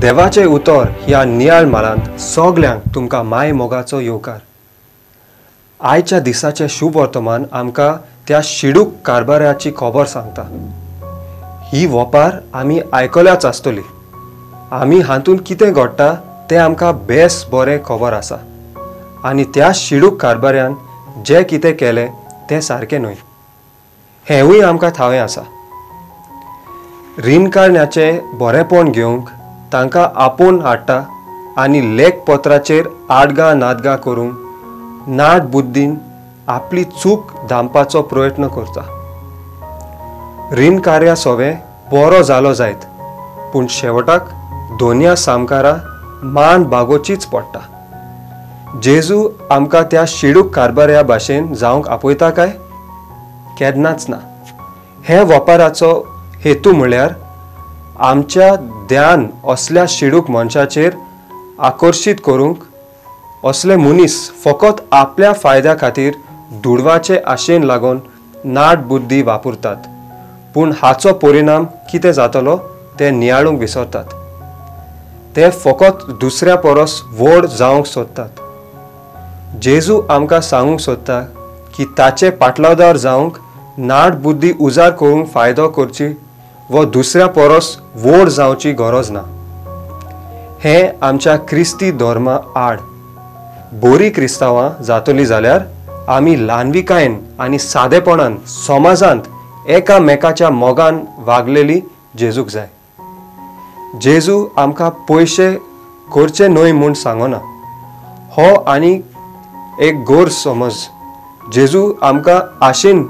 देवाचे उतर ह्या नियाळ मालांत सगल्यांक तुमकां माय मोगाचो येवकार। आयच्या दिसाचे शुभ वर्तमान आमकां त्या शिडूक कारभाराची खबर सांगता। ही वपार आमी आयकल्याच आसतली। आमी हातून कितें घडटा तें आमकां बेस बरें खबर आसा आनी त्या शिडूक कारभाऱ्यान जे कितें केलें तें सारकें न्हय हेंवूय आमकां ठावें आसा। रीण बरेपण घेवंक तांकां आपोवन हाडटा आनी लेखपत्राचेर आडगां नादगां करूंक नाट बुद्दीन आपली चूक धांपपाचो प्रयत्न करता। रीणकार्या सवें बरो जालो जायत पूण शेवटाक दोनया सामकारां मान बागोवचीच पडटा। जेजू आमकां त्या शिडूक कारभाऱ्या भाशेन जावंक आपयता काय? केन्नाच ना। हे वपाराचो हेतू म्हळ्यार आमच्या ध्यान असल्या शिडूक मनशाचेर आकर्शीत करूंक असले मनीस फकत आपल्या फायद्या खातीर दुडवाचे आशेन लागून नाट बुद्धी वापरतात पूण हाचो परिणाम कितें जातलो तें नियाळूंक विसरतात। ते फकत दुसऱ्या परस व्हड जावंक सोदतात। जेजू आमकां सांगूंक सोदता की ताचे पाटलादार जावंक नाट बुद्धी उजार करूंक फायदो करची व दुसऱ्या परस व्हड जावची गरज ना। हें आमच्या क्रिस्ती धर्मा आड। बरी क्रिस्तांवां जातली जाल्यार आमी ल्हानविकायेन आनी सादेपणान समाजांत एकामेकाच्या मोगान वागलेली जेजूक जाय। जेजू आमकां पयशे करचे न्हय म्हूण सांगना। हो आनी एक गोर समज। जेजू आमकां आशेन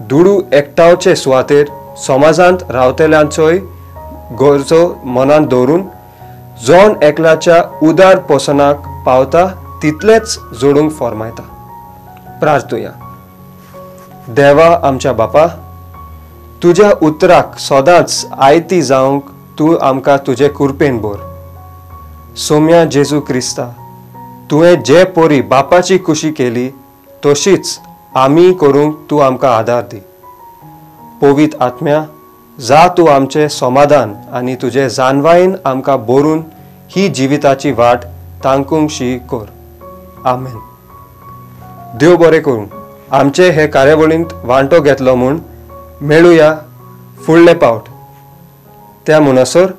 दुडू एकठांवचे सुवातेर समाजांत रावतल्यांचोय गरजो मनांत दवरून जोन एकल्याच्या उदार पसनाक पावता तितलेंच जोडूंक फरमायता। प्रार्थुया। देवा आमच्या बापा, तुज्या उतराक सदांच आयती जावंक तूं आमकां तुजे कृपेन भर। सोम्या जेजू क्रिस्ता, तुवें जे परी बापाची खुशी केली तशीच आमी करूंक तूं आमकां आदार दी। पवित्र आत्म्या, जा तूं आमचें समाधान आनी तुजे जानवायेन आमकां बरून ही जिविताची वाट तांकुंकशी कर। आमेन। देव बरें करूं। आमचे हे कार्यावळींत वांटो घेतलो म्हूण मेळुया फुडले पावट। त्या म्हणसर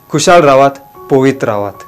खुशाल रावात, पवित्र रावात।